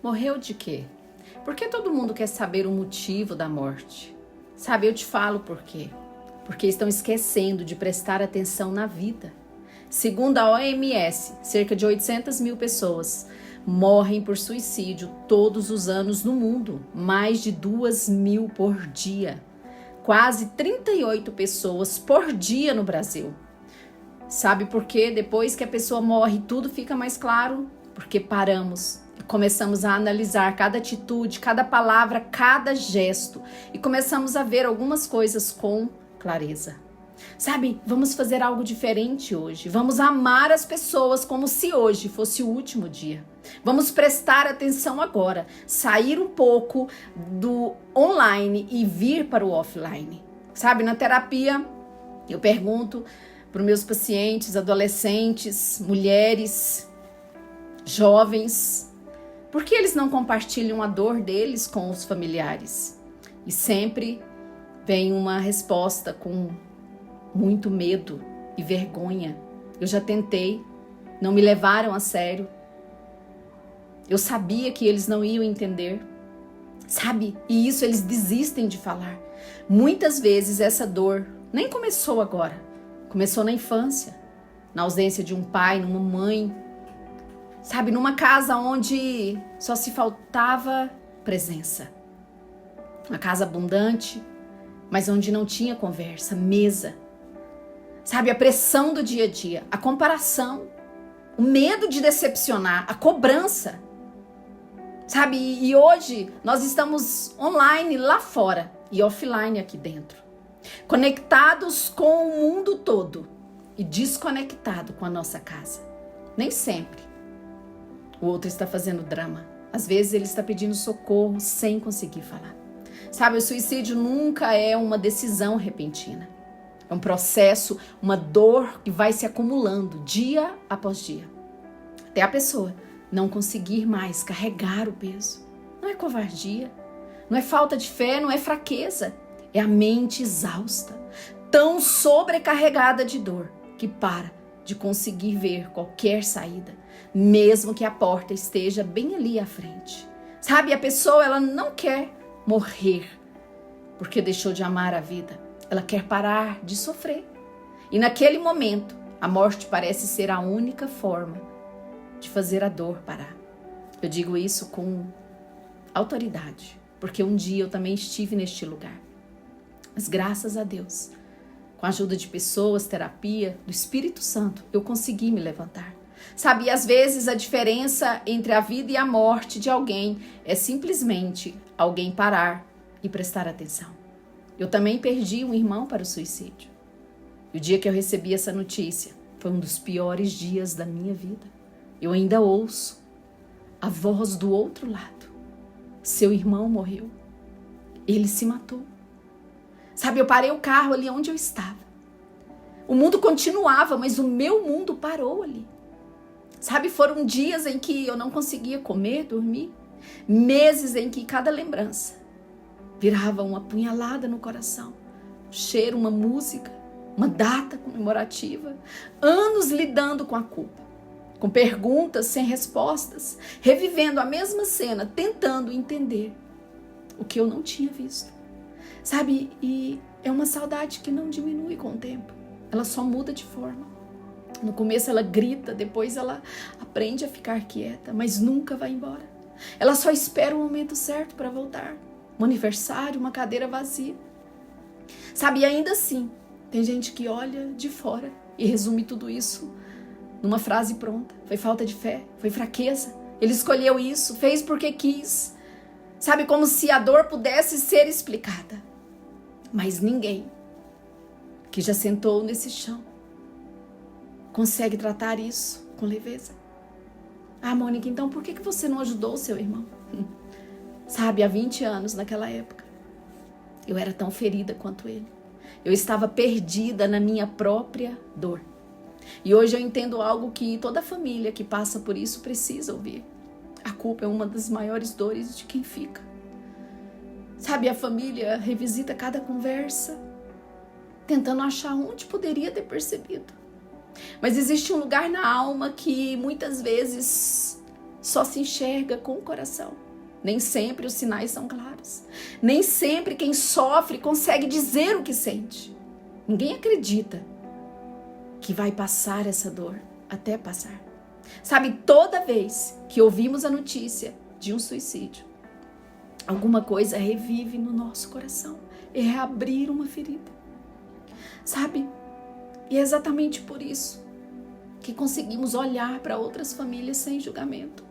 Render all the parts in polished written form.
Morreu de quê? Por que todo mundo quer saber o motivo da morte? Sabe, eu te falo por quê. Porque estão esquecendo de prestar atenção na vida. Segundo a OMS, cerca de 800 mil pessoas morrem por suicídio todos os anos no mundo. Mais de 2.000 por dia. Quase 38 pessoas por dia no Brasil. Sabe por quê? Depois que a pessoa morre, tudo fica mais claro. Porque paramos e começamos a analisar cada atitude, cada palavra, cada gesto. E começamos a ver algumas coisas com clareza. Sabe, vamos fazer algo diferente hoje. Vamos amar as pessoas como se hoje fosse o último dia. Vamos prestar atenção agora. Sair um pouco do online e vir para o offline. Sabe, na terapia, eu pergunto para os meus pacientes, adolescentes, mulheres, jovens, por que eles não compartilham a dor deles com os familiares? E sempre vem uma resposta com muito medo e vergonha. Eu já tentei, não me levaram a sério. Eu sabia que eles não iam entender, sabe? E isso eles desistem de falar. Muitas vezes essa dor nem começou agora, começou na infância, na ausência de um pai, numa mãe, sabe? Numa casa onde só se faltava presença. Uma casa abundante, mas onde não tinha conversa, mesa. Sabe, a pressão do dia a dia, a comparação, o medo de decepcionar, a cobrança. Sabe, e hoje nós estamos online lá fora e offline aqui dentro. Conectados com o mundo todo e desconectado com a nossa casa. Nem sempre o outro está fazendo drama. Às vezes ele está pedindo socorro sem conseguir falar. Sabe, o suicídio nunca é uma decisão repentina. É um processo, uma dor que vai se acumulando dia após dia. Até a pessoa não conseguir mais carregar o peso. Não é covardia, não é falta de fé, não é fraqueza. É a mente exausta, tão sobrecarregada de dor, que para de conseguir ver qualquer saída, mesmo que a porta esteja bem ali à frente. Sabe, a pessoa ela não quer morrer porque deixou de amar a vida. Ela quer parar de sofrer. E naquele momento, a morte parece ser a única forma de fazer a dor parar. Eu digo isso com autoridade, porque um dia eu também estive neste lugar. Mas graças a Deus, com a ajuda de pessoas, terapia, do Espírito Santo, eu consegui me levantar. Sabe, e às vezes a diferença entre a vida e a morte de alguém é simplesmente alguém parar e prestar atenção. Eu também perdi um irmão para o suicídio. E o dia que eu recebi essa notícia foi um dos piores dias da minha vida. Eu ainda ouço a voz do outro lado. Seu irmão morreu. Ele se matou. Sabe, eu parei o carro ali onde eu estava. O mundo continuava, mas o meu mundo parou ali. Sabe, foram dias em que eu não conseguia comer, dormir. Meses em que cada lembrança virava uma punhalada no coração. Um cheiro, uma música, uma data comemorativa. Anos lidando com a culpa. Com perguntas sem respostas. Revivendo a mesma cena, tentando entender o que eu não tinha visto. Sabe, e é uma saudade que não diminui com o tempo. Ela só muda de forma. No começo ela grita, depois ela aprende a ficar quieta, mas nunca vai embora. Ela só espera o momento certo para voltar. Um aniversário, uma cadeira vazia. Sabe, e ainda assim, tem gente que olha de fora e resume tudo isso numa frase pronta. Foi falta de fé, foi fraqueza. Ele escolheu isso, fez porque quis. Sabe, como se a dor pudesse ser explicada. Mas ninguém que já sentou nesse chão consegue tratar isso com leveza. Ah, Mônica, então por que você não ajudou o seu irmão? Sabe, há 20 anos naquela época, eu era tão ferida quanto ele. Eu estava perdida na minha própria dor. E hoje eu entendo algo que toda família que passa por isso precisa ouvir. A culpa é uma das maiores dores de quem fica. Sabe, a família revisita cada conversa, tentando achar onde poderia ter percebido. Mas existe um lugar na alma que muitas vezes só se enxerga com o coração. Nem sempre os sinais são claros. Nem sempre quem sofre consegue dizer o que sente. Ninguém acredita que vai passar essa dor até passar. Sabe, toda vez que ouvimos a notícia de um suicídio, alguma coisa revive no nosso coração. É reabrir uma ferida. Sabe? E é exatamente por isso que conseguimos olhar para outras famílias sem julgamento.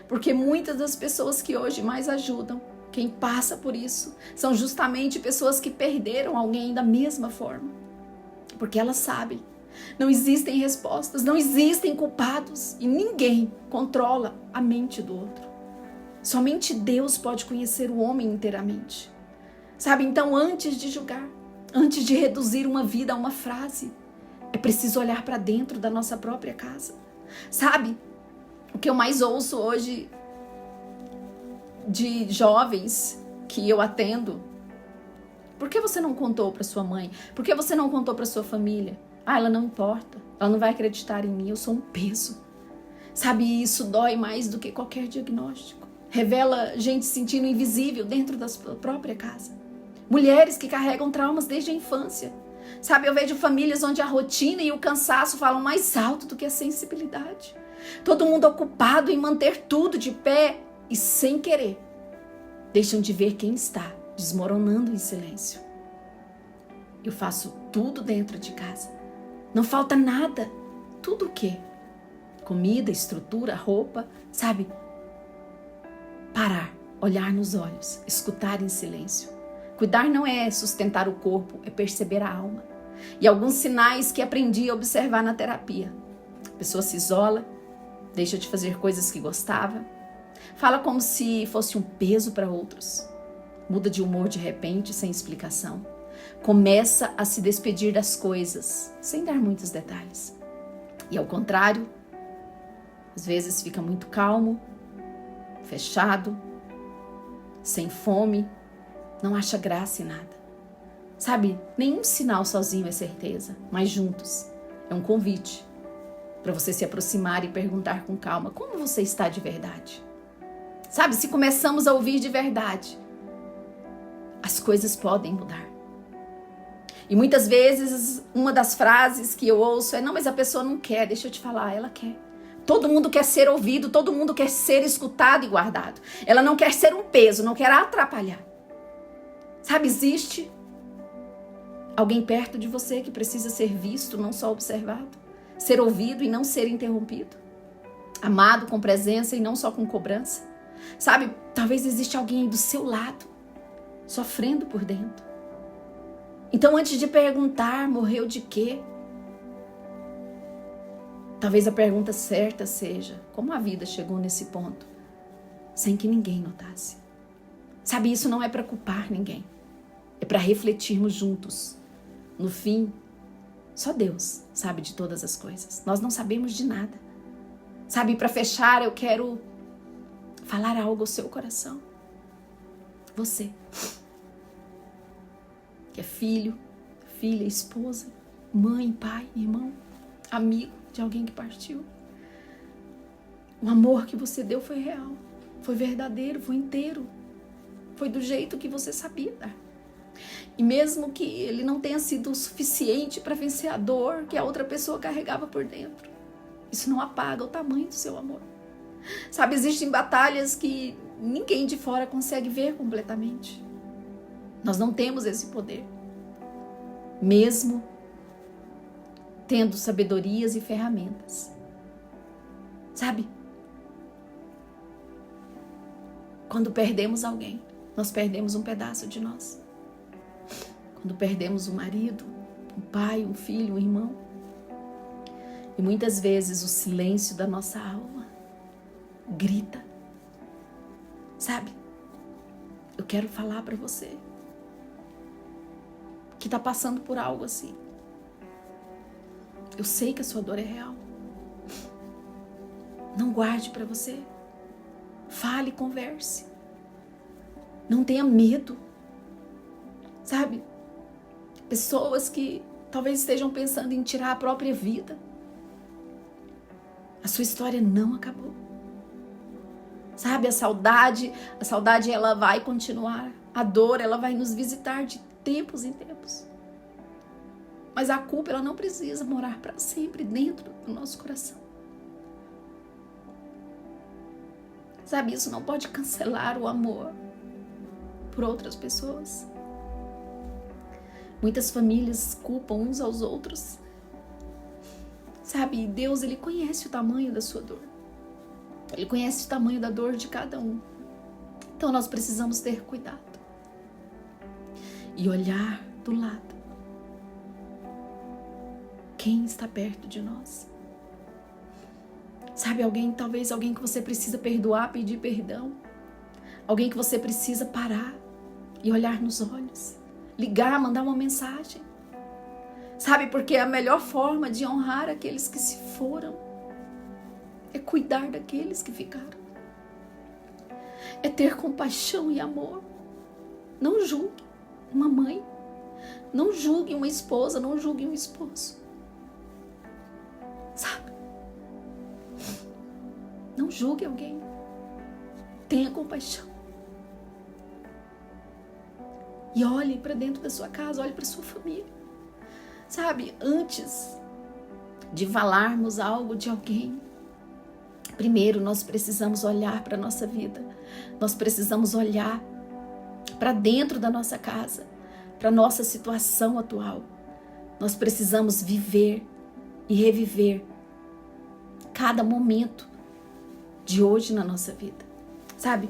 Porque muitas das pessoas que hoje mais ajudam quem passa por isso são justamente pessoas que perderam alguém da mesma forma. Porque elas sabem, não existem respostas, não existem culpados e ninguém controla a mente do outro. Somente Deus pode conhecer o homem inteiramente. Sabe, então antes de julgar, antes de reduzir uma vida a uma frase, é preciso olhar para dentro da nossa própria casa. Sabe, o que eu mais ouço hoje de jovens que eu atendo: por que você não contou para sua mãe? Por que você não contou para sua família? Ah, ela não importa, ela não vai acreditar em mim, eu sou um peso. Sabe, isso dói mais do que qualquer diagnóstico. Revela gente se sentindo invisível dentro da sua própria casa. Mulheres que carregam traumas desde a infância. Sabe, eu vejo famílias onde a rotina e o cansaço falam mais alto do que a sensibilidade. Todo mundo ocupado em manter tudo de pé e, sem querer, deixam de ver quem está desmoronando em silêncio. Eu faço tudo dentro de casa. Não falta nada. Tudo o quê? Comida, estrutura, roupa, sabe? Parar, olhar nos olhos, escutar em silêncio. Cuidar não é sustentar o corpo, é perceber a alma. E alguns sinais que aprendi a observar na terapia. A pessoa se isola, deixa de fazer coisas que gostava, fala como se fosse um peso para outros, muda de humor de repente, sem explicação, começa a se despedir das coisas, sem dar muitos detalhes. E ao contrário, às vezes fica muito calmo, fechado, sem fome, não acha graça em nada. Sabe, nenhum sinal sozinho é certeza, mas juntos é um convite para você se aproximar e perguntar com calma: como você está de verdade? Sabe, se começamos a ouvir de verdade, as coisas podem mudar. E muitas vezes uma das frases que eu ouço é: não, mas a pessoa não quer. Deixa eu te falar, ela quer. Todo mundo quer ser ouvido, todo mundo quer ser escutado e guardado. Ela não quer ser um peso, não quer atrapalhar. Sabe, existe alguém perto de você que precisa ser visto, não só observado. Ser ouvido e não ser interrompido. Amado com presença e não só com cobrança. Sabe, talvez existe alguém aí do seu lado, sofrendo por dentro. Então, antes de perguntar, morreu de quê? Talvez a pergunta certa seja: como a vida chegou nesse ponto, sem que ninguém notasse? Sabe, isso não é para culpar ninguém. É para refletirmos juntos. No fim, só Deus sabe de todas as coisas. Nós não sabemos de nada. Sabe, para fechar, eu quero falar algo ao seu coração. Você, que é filho, filha, esposa, mãe, pai, irmão, amigo de alguém que partiu. O amor que você deu foi real, foi verdadeiro, foi inteiro. Foi do jeito que você sabia dar. E mesmo que ele não tenha sido o suficiente para vencer a dor que a outra pessoa carregava por dentro, isso não apaga o tamanho do seu amor. Sabe, existem batalhas que ninguém de fora consegue ver completamente. Nós não temos esse poder. Mesmo tendo sabedorias e ferramentas. Sabe? Quando perdemos alguém, nós perdemos um pedaço de nós. Quando perdemos um marido, um pai, um filho, um irmão. E muitas vezes o silêncio da nossa alma grita. Sabe? Eu quero falar para você que está passando por algo assim. Eu sei que a sua dor é real. Não guarde para você. Fale, converse. Não tenha medo. Sabe? Pessoas que talvez estejam pensando em tirar a própria vida. A sua história não acabou. Sabe, a saudade ela vai continuar. A dor, ela vai nos visitar de tempos em tempos. Mas a culpa, ela não precisa morar para sempre dentro do nosso coração. Sabe, isso não pode cancelar o amor por outras pessoas. Muitas famílias culpam uns aos outros. Sabe, Deus, Ele conhece o tamanho da sua dor. Ele conhece o tamanho da dor de cada um. Então nós precisamos ter cuidado. E olhar do lado. Quem está perto de nós? Sabe, talvez alguém que você precisa perdoar, pedir perdão. Alguém que você precisa parar e olhar nos olhos. Ligar, mandar uma mensagem. Sabe, porque a melhor forma de honrar aqueles que se foram é cuidar daqueles que ficaram. É ter compaixão e amor. Não julgue uma mãe. Não julgue uma esposa, não julgue um esposo. Sabe? Não julgue alguém. Tenha compaixão. E olhe para dentro da sua casa, olhe para sua família. Sabe, antes de falarmos algo de alguém, primeiro nós precisamos olhar para a nossa vida. Nós precisamos olhar para dentro da nossa casa, para a nossa situação atual. Nós precisamos viver e reviver cada momento de hoje na nossa vida. Sabe,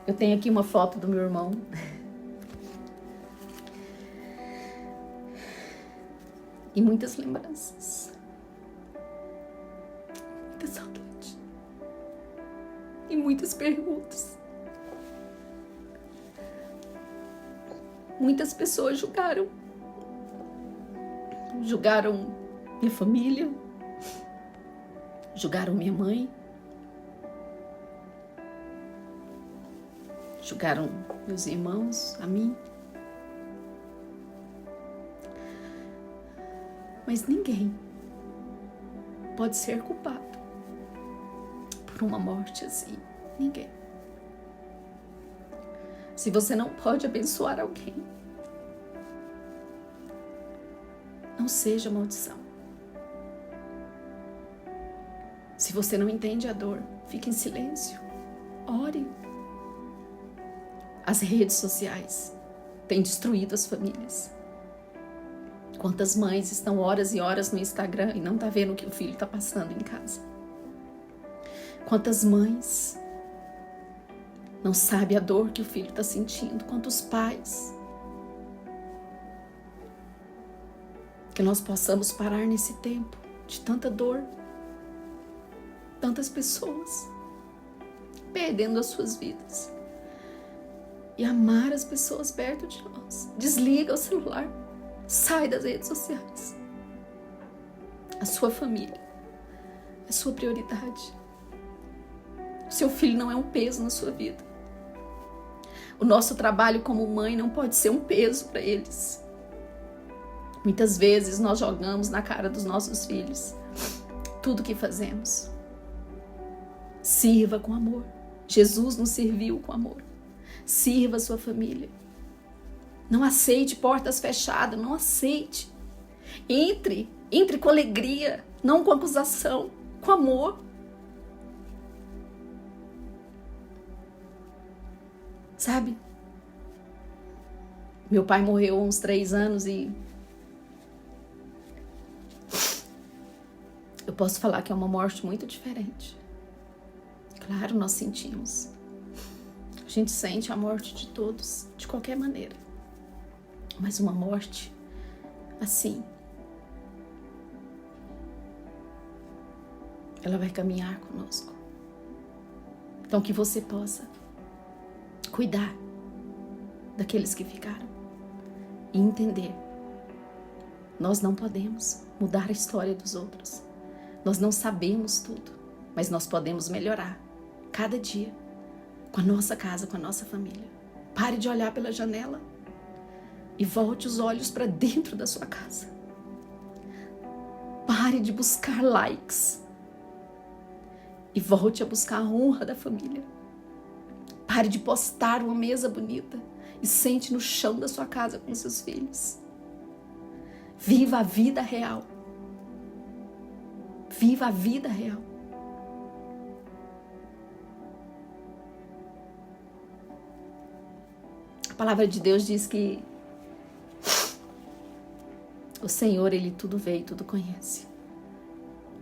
eu tenho aqui uma foto do meu irmão. E muitas lembranças. Muita saudade. E muitas perguntas. Muitas pessoas julgaram. Julgaram minha família. Julgaram minha mãe. Julgaram meus irmãos, a mim. Mas ninguém pode ser culpado por uma morte assim. Ninguém. Se você não pode abençoar alguém, não seja maldição. Se você não entende a dor, fique em silêncio. Ore. As redes sociais têm destruído as famílias. Quantas mães estão horas e horas no Instagram e não tá vendo o que o filho está passando em casa? Quantas mães não sabem a dor que o filho está sentindo? Quantos pais? Que nós possamos parar nesse tempo de tanta dor, tantas pessoas perdendo as suas vidas e amar as pessoas perto de nós. Desliga o celular. Sai das redes sociais. A sua família é sua prioridade. O seu filho não é um peso na sua vida. O nosso trabalho como mãe não pode ser um peso para eles. Muitas vezes nós jogamos na cara dos nossos filhos tudo que fazemos. Sirva com amor. Jesus nos serviu com amor. Sirva a sua família. Não aceite portas fechadas, não aceite. Entre com alegria, não com acusação, com amor. Sabe? Meu pai morreu há uns 3 anos e eu posso falar que é uma morte muito diferente. Claro, nós sentimos. A gente sente a morte de todos, de qualquer maneira. Mas uma morte assim, ela vai caminhar conosco. Então que você possa cuidar daqueles que ficaram e entender. Nós não podemos mudar a história dos outros. Nós não sabemos tudo, mas nós podemos melhorar cada dia com a nossa casa, com a nossa família. Pare de olhar pela janela e volte os olhos para dentro da sua casa. Pare de buscar likes e volte a buscar a honra da família. Pare de postar uma mesa bonita e sente no chão da sua casa com seus filhos. Viva a vida real. Viva a vida real. A palavra de Deus diz que o Senhor, Ele tudo vê e tudo conhece.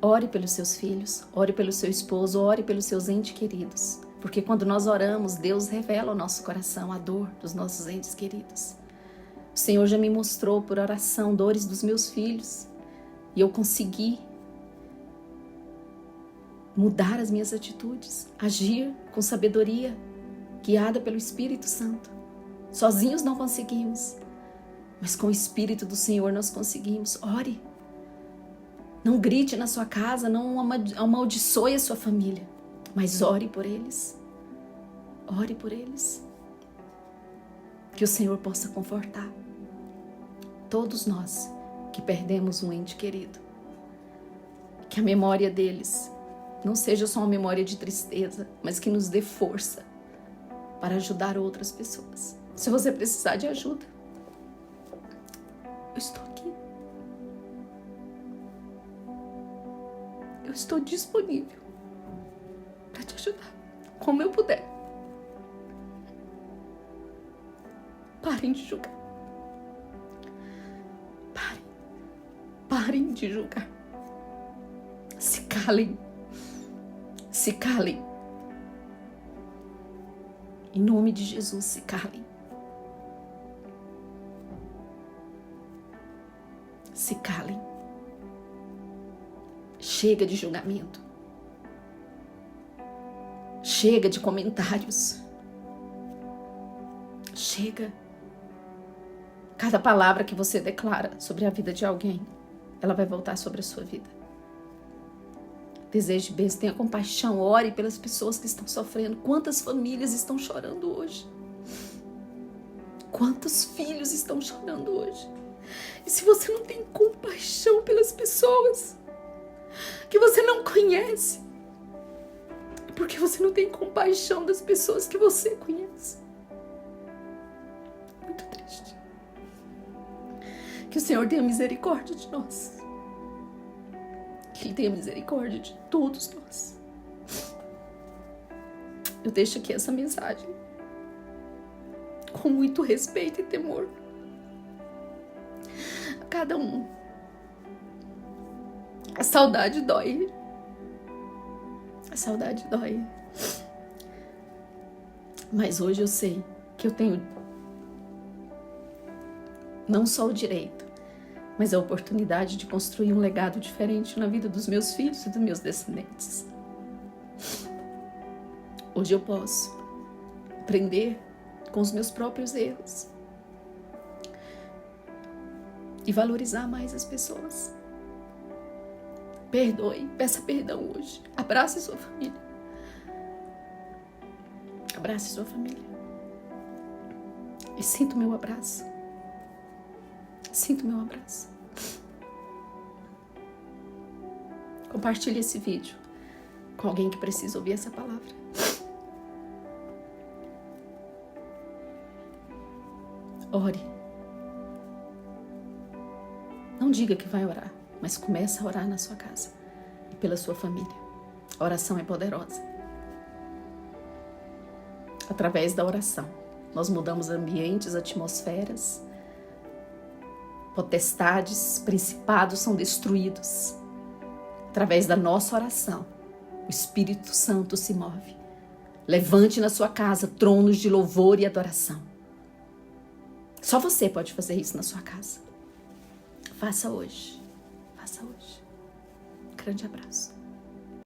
Ore pelos seus filhos, ore pelo seu esposo, ore pelos seus entes queridos. Porque quando nós oramos, Deus revela ao nosso coração a dor dos nossos entes queridos. O Senhor já me mostrou por oração dores dos meus filhos. E eu consegui mudar as minhas atitudes, agir com sabedoria, guiada pelo Espírito Santo. Sozinhos não conseguimos, mas com o Espírito do Senhor nós conseguimos. Ore. Não grite na sua casa, não amaldiçoe a sua família, mas ore por eles. Ore por eles. Que o Senhor possa confortar todos nós que perdemos um ente querido. Que a memória deles não seja só uma memória de tristeza, mas que nos dê força para ajudar outras pessoas. Se você precisar de ajuda, eu estou aqui. Eu estou disponível para te ajudar, como eu puder. Parem de julgar. Parem de julgar. Se calem. Se calem. Em nome de Jesus, se calem. Se calem. Chega de julgamento. Chega de comentários. Chega. Cada palavra que você declara sobre a vida de alguém, ela vai voltar sobre a sua vida. Deseje bênção, tenha compaixão, ore pelas pessoas que estão sofrendo. Quantas famílias estão chorando hoje? Quantos filhos estão chorando hoje? E se você não tem compaixão pelas pessoas que você não conhece, é porque você não tem compaixão das pessoas que você conhece. Muito triste. Que o Senhor tenha misericórdia de nós. Que Ele tenha misericórdia de todos nós. Eu deixo aqui essa mensagem com muito respeito e temor a cada um. A saudade dói. A saudade dói. Mas hoje eu sei que eu tenho não só o direito, mas a oportunidade de construir um legado diferente na vida dos meus filhos e dos meus descendentes. Hoje eu posso aprender com os meus próprios erros e valorizar mais as pessoas. Perdoe, peça perdão hoje. Abrace sua família. Abrace sua família. E sinta o meu abraço. Sinta o meu abraço. Compartilhe esse vídeo com alguém que precisa ouvir essa palavra. Ore. Não diga que vai orar, mas comece a orar na sua casa e pela sua família. A oração é poderosa. Através da oração, nós mudamos ambientes, atmosferas. Potestades, principados são destruídos. Através da nossa oração, o Espírito Santo se move. Levante na sua casa tronos de louvor e adoração. Só você pode fazer isso na sua casa. Faça hoje. Faça hoje. Um grande abraço.